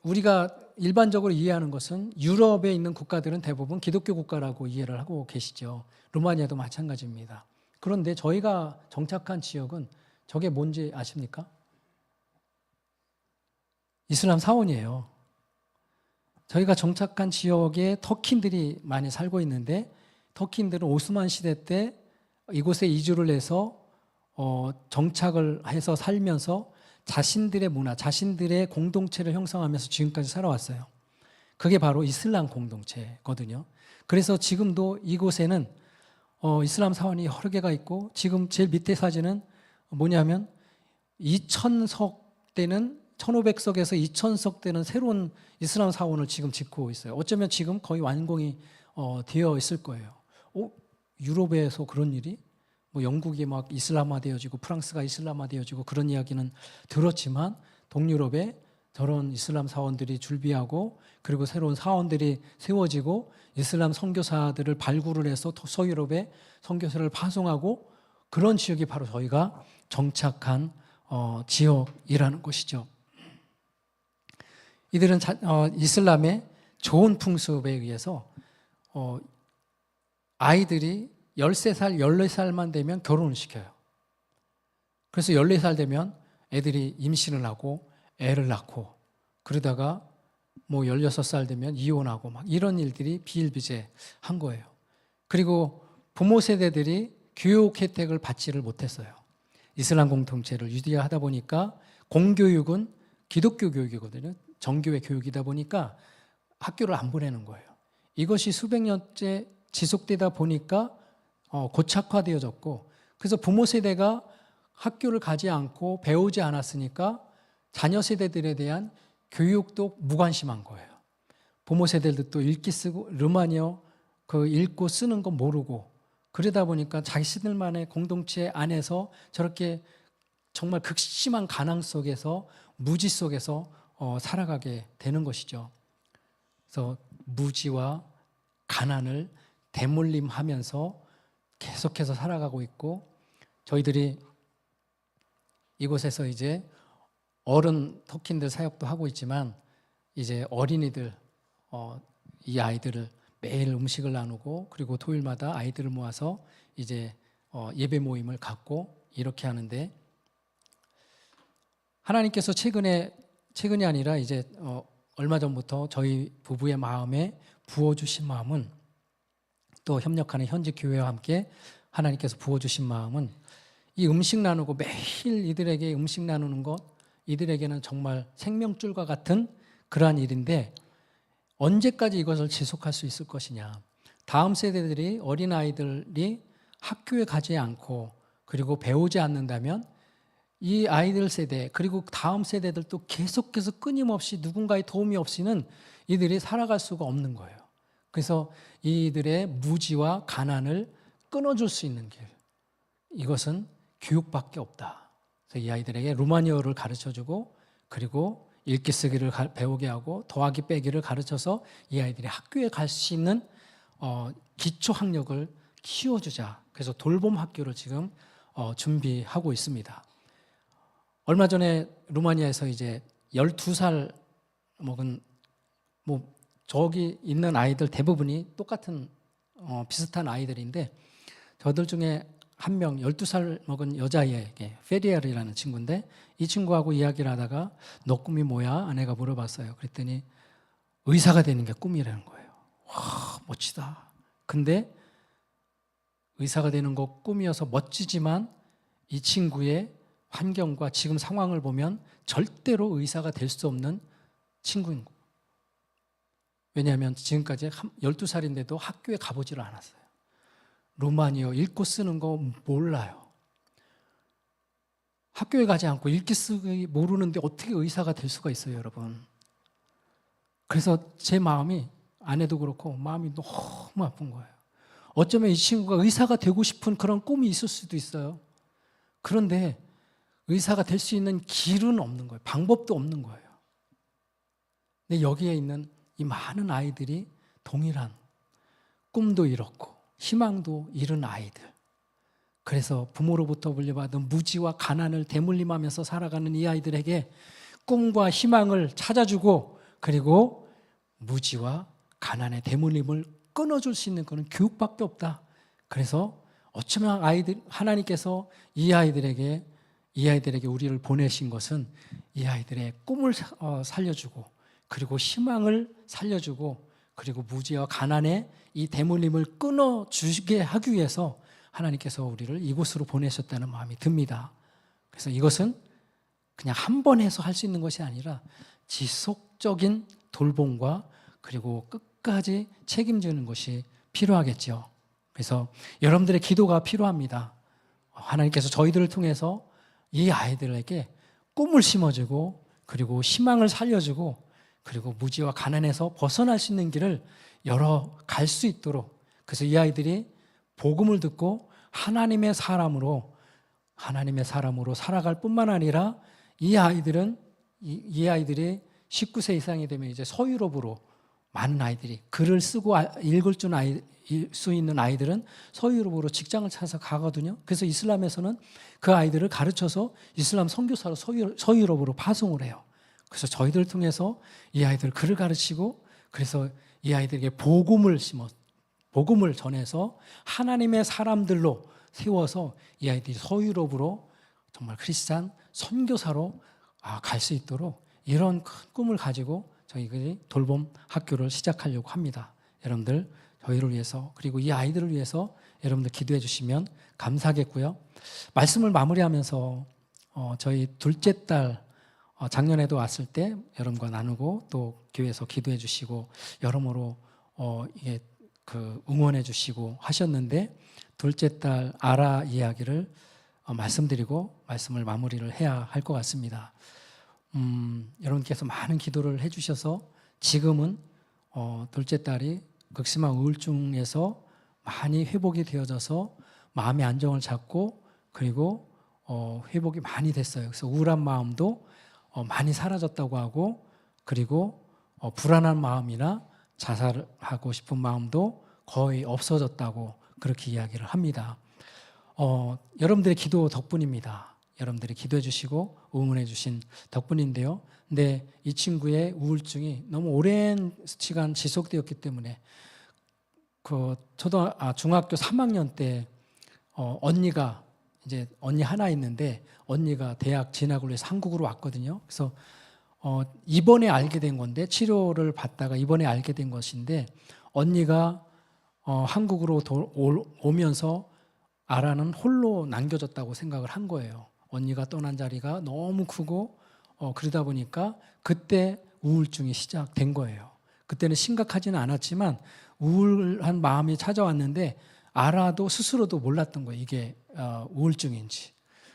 우리가 일반적으로 이해하는 것은 유럽에 있는 국가들은 대부분 기독교 국가라고 이해를 하고 계시죠. 루마니아도 마찬가지입니다. 그런데 저희가 정착한 지역은 저게 뭔지 아십니까? 이슬람 사원이에요. 저희가 정착한 지역에 터키인들이 많이 살고 있는데 터키인들은 오스만 시대 때 이곳에 이주를 해서 정착을 해서 살면서 자신들의 문화, 자신들의 공동체를 형성하면서 지금까지 살아왔어요. 그게 바로 이슬람 공동체거든요. 그래서 지금도 이곳에는 이슬람 사원이 여러 개가 있고 지금 제일 밑에 사진은 뭐냐면 2000석 되는 1500석에서 2000석 되는 새로운 이슬람 사원을 지금 짓고 있어요. 어쩌면 지금 거의 완공이 되어 있을 거예요. 유럽에서 그런 일이? 영국이 막 이슬람화되어지고 프랑스가 이슬람화되어지고 그런 이야기는 들었지만 동유럽에 저런 이슬람 사원들이 줄비하고 그리고 새로운 사원들이 세워지고 이슬람 선교사들을 발굴을 해서 서유럽에 선교사를 파송하고 그런 지역이 바로 저희가 정착한 지역이라는 것이죠. 이들은 이슬람의 좋은 풍습에 의해서 아이들이 13살, 14살만 되면 결혼을 시켜요. 그래서 14살 되면 애들이 임신을 하고 애를 낳고 그러다가 16살 되면 이혼하고 막 이런 일들이 비일비재한 거예요. 그리고 부모 세대들이 교육 혜택을 받지를 못했어요. 이슬람 공동체를 유지하다 보니까 공교육은 기독교 교육이거든요. 정교회 교육이다 보니까 학교를 안 보내는 거예요. 이것이 수백 년째 지속되다 보니까 고착화되어졌고 그래서 부모 세대가 학교를 가지 않고 배우지 않았으니까 자녀 세대들에 대한 교육도 무관심한 거예요. 부모 세대들도 또 읽기 쓰고 르마니어 읽고 쓰는 거 모르고 그러다 보니까 자신들만의 공동체 안에서 저렇게 정말 극심한 가난 속에서 무지 속에서 살아가게 되는 것이죠. 그래서 무지와 가난을 대물림하면서 계속해서 살아가고 있고 저희들이 이곳에서 이제 어른 터키인들 사역도 하고 있지만 이제 어린이들 이 아이들을 매일 음식을 나누고 그리고 토요일마다 아이들을 모아서 이제 예배 모임을 갖고 이렇게 하는데 하나님께서 최근이 아니라 이제 얼마 전부터 저희 부부의 마음에 부어주신 마음은 또 협력하는 현지 교회와 함께 하나님께서 부어주신 마음은 이 음식 나누고 매일 이들에게 음식 나누는 것 이들에게는 정말 생명줄과 같은 그러한 일인데 언제까지 이것을 지속할 수 있을 것이냐. 다음 세대들이 어린아이들이 학교에 가지 않고 그리고 배우지 않는다면 이 아이들 세대 그리고 다음 세대들도 계속해서 끊임없이 누군가의 도움이 없이는 이들이 살아갈 수가 없는 거예요. 그래서 이들의 무지와 가난을 끊어줄 수 있는 길 이것은 교육밖에 없다. 그래서 이 아이들에게 루마니어를 가르쳐주고 그리고 읽기 쓰기를 배우게 하고 더하기 빼기를 가르쳐서 이 아이들이 학교에 갈 수 있는 기초 학력을 키워주자. 그래서 돌봄 학교를 지금 준비하고 있습니다. 얼마 전에 루마니아에서 이제 12살 먹은 저기 있는 아이들 대부분이 똑같은 비슷한 아이들인데 저들 중에 한 명 12살 먹은 여자아이에게 페리엘이라는 친구인데 이 친구하고 이야기를 하다가 너 꿈이 뭐야? 아내가 물어봤어요. 그랬더니 의사가 되는 게 꿈이라는 거예요. 와, 멋지다. 근데 의사가 되는 거 꿈이어서 멋지지만 이 친구의 환경과 지금 상황을 보면 절대로 의사가 될 수 없는 친구인 거예요. 왜냐하면 지금까지 12살인데도 학교에 가보지를 않았어요. 루마니어 읽고 쓰는 거 몰라요. 학교에 가지 않고 읽기 쓰기 모르는데 어떻게 의사가 될 수가 있어요, 여러분. 그래서 제 마음이, 아내도 그렇고 마음이 너무 아픈 거예요. 어쩌면 이 친구가 의사가 되고 싶은 그런 꿈이 있을 수도 있어요. 그런데 의사가 될 수 있는 길은 없는 거예요. 방법도 없는 거예요. 근데 여기에 있는 이 많은 아이들이 동일한 꿈도 잃었고 희망도 잃은 아이들. 그래서 부모로부터 물려받은 무지와 가난을 대물림하면서 살아가는 이 아이들에게 꿈과 희망을 찾아주고 그리고 무지와 가난의 대물림을 끊어줄 수 있는 그런 교육밖에 없다. 그래서 어쩌면 하나님께서 이 아이들에게 우리를 보내신 것은 이 아이들의 꿈을 살려주고 그리고 희망을 살려주고 그리고 무지와 가난의 이 대물림을 끊어주게 하기 위해서 하나님께서 우리를 이곳으로 보내셨다는 마음이 듭니다. 그래서 이것은 그냥 한 번 해서 할 수 있는 것이 아니라 지속적인 돌봄과 그리고 끝까지 책임지는 것이 필요하겠죠. 그래서 여러분들의 기도가 필요합니다. 하나님께서 저희들을 통해서 이 아이들에게 꿈을 심어주고 그리고 희망을 살려주고 그리고 무지와 가난에서 벗어날 수 있는 길을 열어갈 수 있도록, 그래서 이 아이들이 복음을 듣고 하나님의 사람으로 살아갈 뿐만 아니라 이 아이들이 19세 이상이 되면 이제 서유럽으로 많은 아이들이 글을 쓰고 읽을 수 있는 아이들은 서유럽으로 직장을 찾아서 가거든요. 그래서 이슬람에서는 그 아이들을 가르쳐서 이슬람 선교사로 서유럽으로 파송을 해요. 그래서 저희들을 통해서 이 아이들 글을 가르치고 그래서 이 아이들에게 복음을 전해서 하나님의 사람들로 세워서 이 아이들이 서유럽으로 정말 크리스찬 선교사로 갈 수 있도록 이런 큰 꿈을 가지고 저희들이 돌봄 학교를 시작하려고 합니다. 여러분들 저희를 위해서 그리고 이 아이들을 위해서 여러분들 기도해 주시면 감사하겠고요. 말씀을 마무리하면서 저희 둘째 딸 작년에도 왔을 때 여러분과 나누고 또 교회에서 기도해 주시고 여러모로 이게 응원해 주시고 하셨는데 둘째 딸 아라 이야기를 말씀드리고 말씀을 마무리를 해야 할 것 같습니다. 여러분께서 많은 기도를 해주셔서 지금은 둘째 딸이 극심한 우울증에서 많이 회복이 되어져서 마음의 안정을 찾고 그리고 회복이 많이 됐어요. 그래서 우울한 마음도 많이 사라졌다고 하고 그리고 불안한 마음이나 자살하고 싶은 마음도 거의 없어졌다고 그렇게 이야기를 합니다. 여러분들의 기도 덕분입니다. 여러분들이 기도해 주시고 응원해 주신 덕분인데요. 근데 이 친구의 우울증이 너무 오랜 시간 지속되었기 때문에 중학교 3학년 때 언니가 이제 언니 하나 있는데 언니가 대학 진학을 위해서 한국으로 왔거든요. 그래서 이번에 알게 된 건데 치료를 받다가 이번에 알게 된 것인데 언니가 한국으로 오면서 아라는 홀로 남겨졌다고 생각을 한 거예요. 언니가 떠난 자리가 너무 크고 그러다 보니까 그때 우울증이 시작된 거예요. 그때는 심각하지는 않았지만 우울한 마음이 찾아왔는데 아라도 스스로도 몰랐던 거예요. 이게 우울증인지.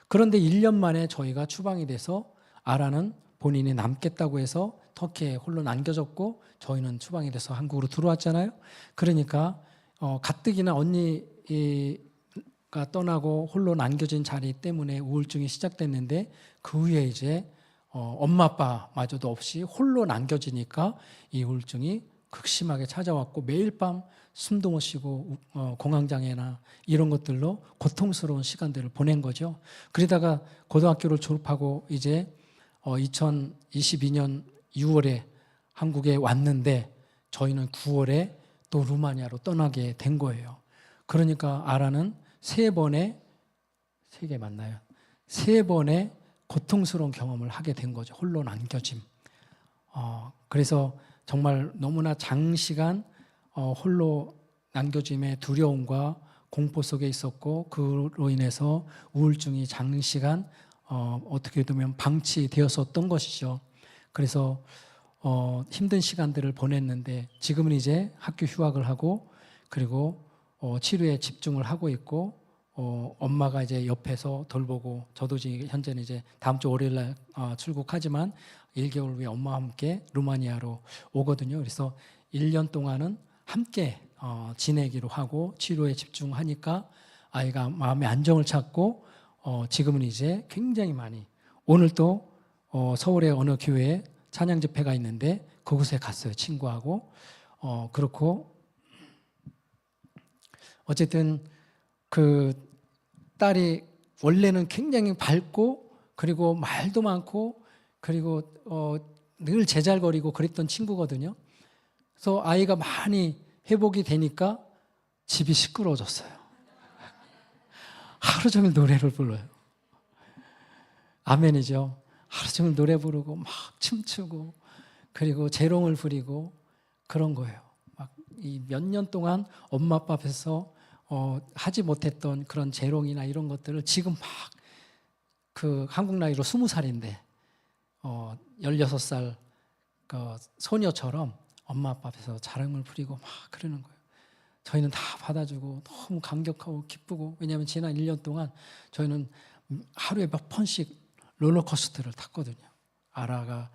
그런데 1년 만에 저희가 추방이 돼서 아라는 본인이 남겠다고 해서 터키에 홀로 남겨졌고 저희는 추방이 돼서 한국으로 들어왔잖아요. 그러니까 가뜩이나 언니 아빠가 떠나고 홀로 남겨진 자리 때문에 우울증이 시작됐는데 그 후에 이제 엄마 아빠마저도 없이 홀로 남겨지니까 이 우울증이 극심하게 찾아왔고 매일 밤 숨도 못 쉬고 공황장애나 이런 것들로 고통스러운 시간들을 보낸 거죠. 그러다가 고등학교를 졸업하고 이제 2022년 6월에 한국에 왔는데 저희는 9월에 또 루마니아로 떠나게 된 거예요. 그러니까 아라는 세 번의 고통스러운 경험을 하게 된 거죠. 홀로 남겨짐. 그래서 정말 너무나 장시간 홀로 남겨짐의 두려움과 공포 속에 있었고 그로 인해서 우울증이 장시간 어떻게 보면 방치되었었던 것이죠. 그래서 힘든 시간들을 보냈는데 지금은 이제 학교 휴학을 하고 그리고 치료에 집중을 하고 있고 엄마가 이제 옆에서 돌보고 저도 지금 현재는 이제 다음 주 월요일 날 출국하지만 1개월 후에 엄마와 함께 루마니아로 오거든요. 그래서 1년 동안은 함께 지내기로 하고 치료에 집중하니까 아이가 마음의 안정을 찾고 지금은 이제 굉장히 많이 오늘 또 서울의 어느 교회에 찬양 집회가 있는데 그곳에 갔어요. 친구하고 그렇고 어쨌든 그 딸이 원래는 굉장히 밝고 그리고 말도 많고 그리고 늘 제잘거리고 그랬던 친구거든요. 그래서 아이가 많이 회복이 되니까 집이 시끄러워졌어요. 하루 종일 노래를 불러요. 아멘이죠. 하루 종일 노래 부르고 막 춤추고 그리고 재롱을 부리고 그런 거예요. 막 이 몇 년 동안 엄마 아빠 앞에서 하지 못했던 그런 재롱이나 이런 것들을 지금 막 그 한국 나이로 20살인데 16살 그 소녀처럼 엄마 아빠 앞에서 자랑을 부리고 막 그러는 거예요. 저희는 다 받아주고 너무 감격하고 기쁘고 왜냐하면 지난 1년 동안 저희는 하루에 몇 번씩 롤러코스터를 탔거든요. 아라가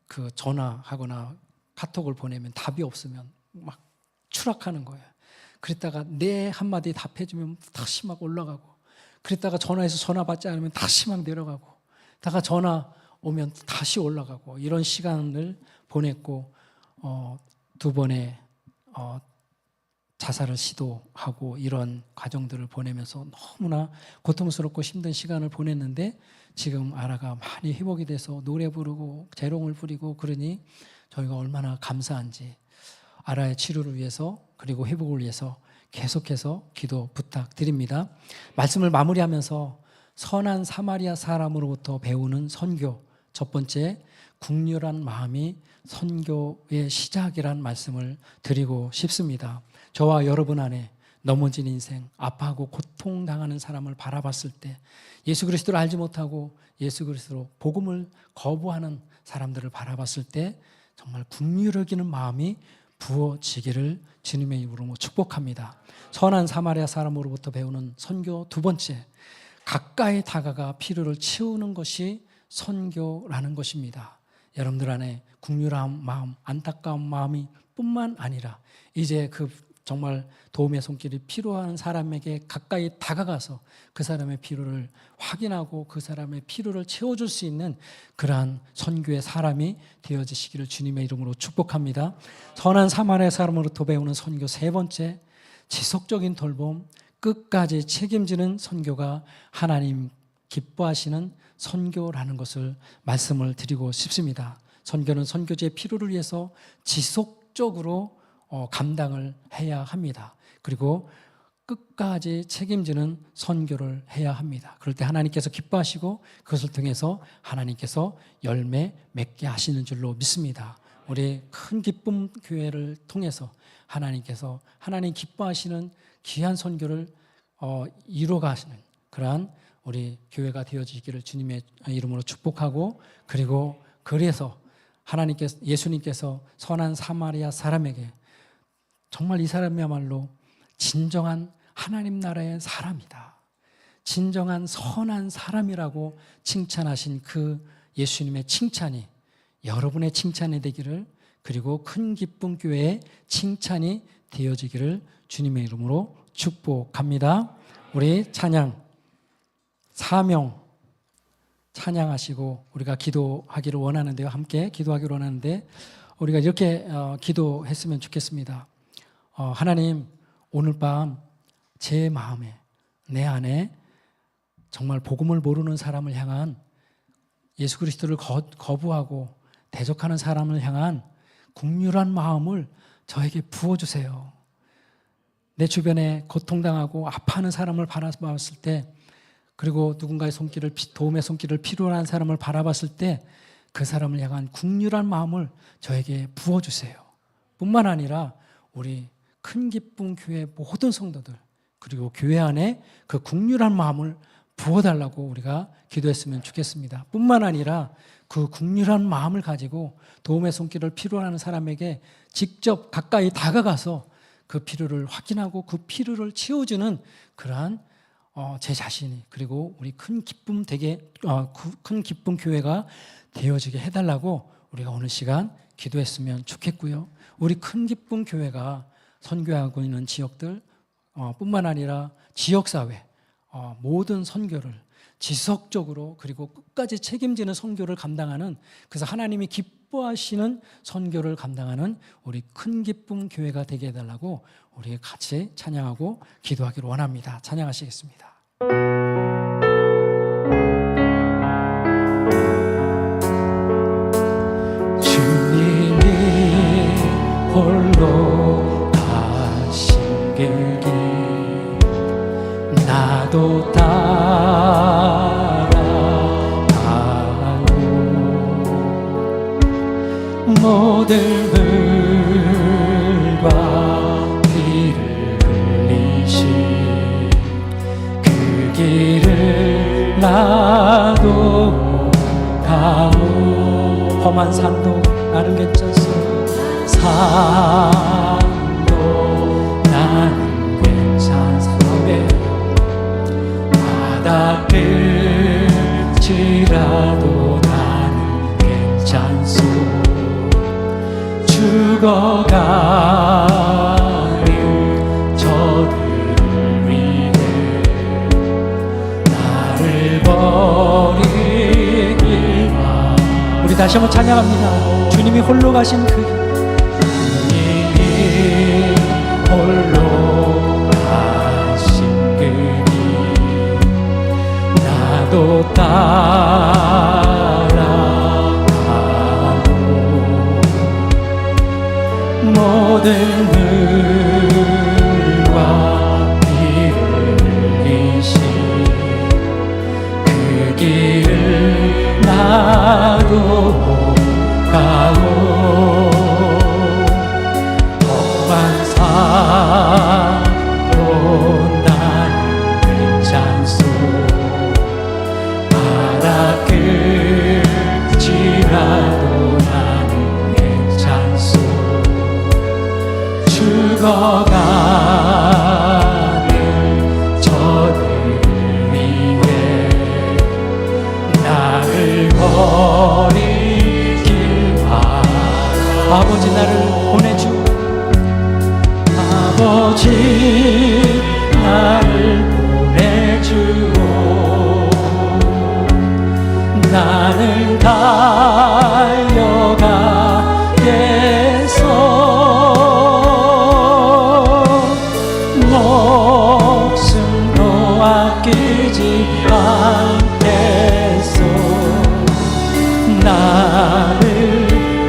그 전화하거나 카톡을 보내면 답이 없으면 막 추락하는 거예요. 그랬다가 네 한마디 답해주면 다시 막 올라가고 그랬다가 전화해서 전화 받지 않으면 다시 막 내려가고 다가 전화 오면 다시 올라가고 이런 시간을 보냈고 두 번의 자살을 시도하고 이런 과정들을 보내면서 너무나 고통스럽고 힘든 시간을 보냈는데 지금 아라가 많이 회복이 돼서 노래 부르고 재롱을 부리고 그러니 저희가 얼마나 감사한지 아라의 치료를 위해서 그리고 회복을 위해서 계속해서 기도 부탁드립니다. 말씀을 마무리하면서 선한 사마리아 사람으로부터 배우는 선교 첫 번째 국률한 마음이 선교의 시작이란 말씀을 드리고 싶습니다. 저와 여러분 안에 넘어진 인생, 아파하고 고통당하는 사람을 바라봤을 때 예수 그리스도를 알지 못하고 예수 그리스도로 복음을 거부하는 사람들을 바라봤을 때 정말 긍휼을 여기는 마음이 부어지기를 주님의 이름으로 축복합니다. 선한 사마리아 사람으로부터 배우는 선교 두 번째, 가까이 다가가 필요를 채우는 것이 선교라는 것입니다. 여러분들 안에 긍휼한 마음, 안타까운 마음이 뿐만 아니라 이제 그 정말 도움의 손길이 필요한 사람에게 가까이 다가가서 그 사람의 필요를 확인하고 그 사람의 필요를 채워줄 수 있는 그러한 선교의 사람이 되어지시기를 주님의 이름으로 축복합니다. 선한 사마리아 사람으로부터 배우는 선교 세 번째, 지속적인 돌봄, 끝까지 책임지는 선교가 하나님 기뻐하시는 선교라는 것을 말씀을 드리고 싶습니다. 선교는 선교지의 필요를 위해서 지속적으로 감당을 해야 합니다. 그리고 끝까지 책임지는 선교를 해야 합니다. 그럴 때 하나님께서 기뻐하시고 그것을 통해서 하나님께서 열매 맺게 하시는 줄로 믿습니다. 우리 큰 기쁨 교회를 통해서 하나님께서 하나님 기뻐하시는 귀한 선교를 이루어가시는 그러한 우리 교회가 되어지기를 주님의 이름으로 축복하고 그리고 그래서 하나님께서 예수님께서 선한 사마리아 사람에게 정말 이 사람이야말로 진정한 하나님 나라의 사람이다. 진정한 선한 사람이라고 칭찬하신 그 예수님의 칭찬이 여러분의 칭찬이 되기를 그리고 큰 기쁨 교회의 칭찬이 되어지기를 주님의 이름으로 축복합니다. 우리 찬양, 사명 찬양하시고 우리가 기도하기를 원하는데요. 함께 기도하기를 원하는데 우리가 이렇게 기도했으면 좋겠습니다. 하나님, 오늘 밤 제 마음에, 내 안에 정말 복음을 모르는 사람을 향한, 예수 그리스도를 거부하고 대적하는 사람을 향한 국률한 마음을 저에게 부어주세요. 내 주변에 고통당하고 아파하는 사람을 바라봤을 때, 그리고 누군가의 도움의 손길을 필요로 하는 사람을 바라봤을 때 그 사람을 향한 국률한 마음을 저에게 부어주세요. 뿐만 아니라 우리 큰 기쁨 교회 모든 성도들, 그리고 교회 안에 그 국률한 마음을 부어달라고 우리가 기도했으면 좋겠습니다. 뿐만 아니라 그 국률한 마음을 가지고 도움의 손길을 필요로 하는 사람에게 직접 가까이 다가가서 그 필요를 확인하고 그 필요를 채워주는 그러한 제 자신이, 그리고 우리 큰 기쁨 교회가 되어지게 해달라고 우리가 오늘 시간 기도했으면 좋겠고요. 우리 큰 기쁨 교회가 선교하고 있는 지역들 뿐만 아니라 지역사회 모든 선교를 지속적으로 그리고 끝까지 책임지는 선교를 감당하는, 그래서 하나님이 기뻐하시는 선교를 감당하는 우리 큰 기쁨 교회가 되게 해달라고 우리 같이 찬양하고 기도하기를 원합니다. 찬양하시겠습니다. 주님이 홀로 가신 길 나도 따라가요. 모든 물과 피를 흘리신 그 길을 나도 가오. 험한 산도 나는 괜찮소. 산도 나는 괜찮사오에 바다 끝이라도 나는 괜찮소. 죽어가는 저들을 위해 나를 버리길 마. 우리 다시 한번 찬양합니다. 주님이 홀로 가신 그 주님이 홀로 가신 그 길 나도 따라가고 모든 물과 피를 흘리신 그 길을 나도 가고 험한 산도 나는 괜찮소. 바다 끝이라도 나는 괜찮소. 죽어가는 저들을 위해 나를 버리길 바라. 아버지 나를 보내주. 아버지 나를 보내주오. 나는 달려가겠소. 목숨도 아끼지 않겠소. 나를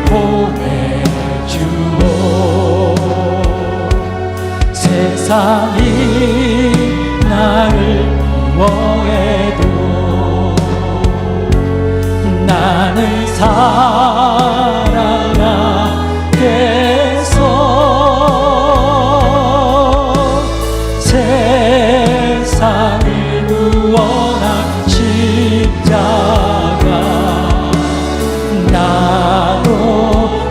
보내주오. 세상이 나를 미워해도 나는 사랑하겠소. 세상을 구원한 십자가 나로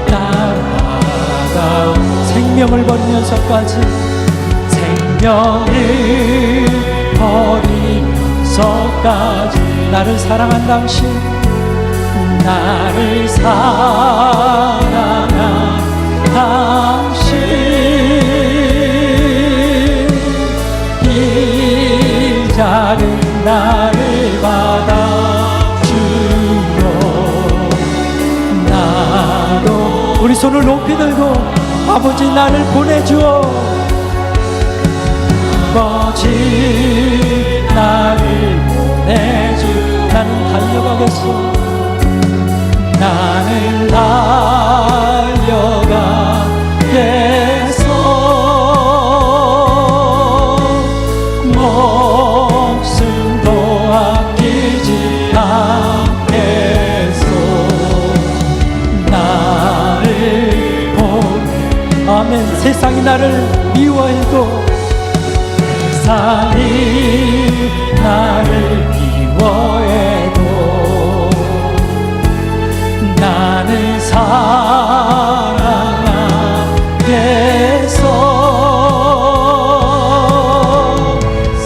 따라가오. 생명을 버리면서까지, 생명을 버리면서까지 나를 사랑한 당신, 나를 사랑한 당신 나를 받아주고 나도 우리 손을 높이 들고 아버지 나를 보내주어 아버지 나를 보내주 나는 달려가겠소 나는 달려가겠소 목숨도 아끼지 않겠소 나를 보내 아멘 세상이 나를 미워해도 세상이 나를 미워해도 나는 사랑하겠소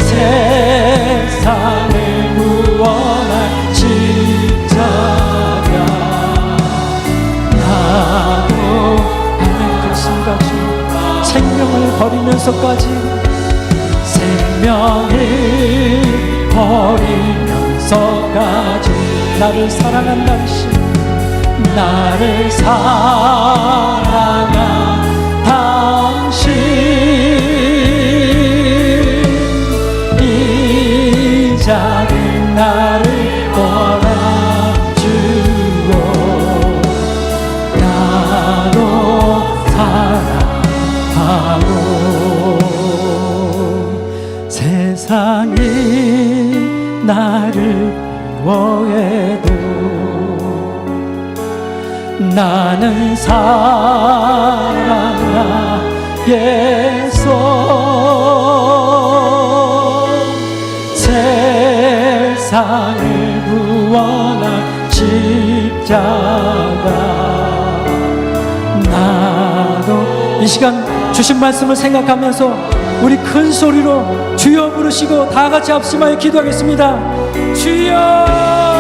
세상을 구원할 십자가 나도 아멘 그렇습니다 주 생명을 버리면서까지 생명을 버리면서까지 나를 사랑한다시 나를 사랑한 당신 이 작은 나를 보아주고 나도 사랑하고 세상이 나를 미워해도 나는 사랑하겠소 세상을 구원한 십자가 나도 이 시간 주신 말씀을 생각하면서 우리 큰 소리로 주여 부르시고 다 같이 합심하여 기도하겠습니다. 주여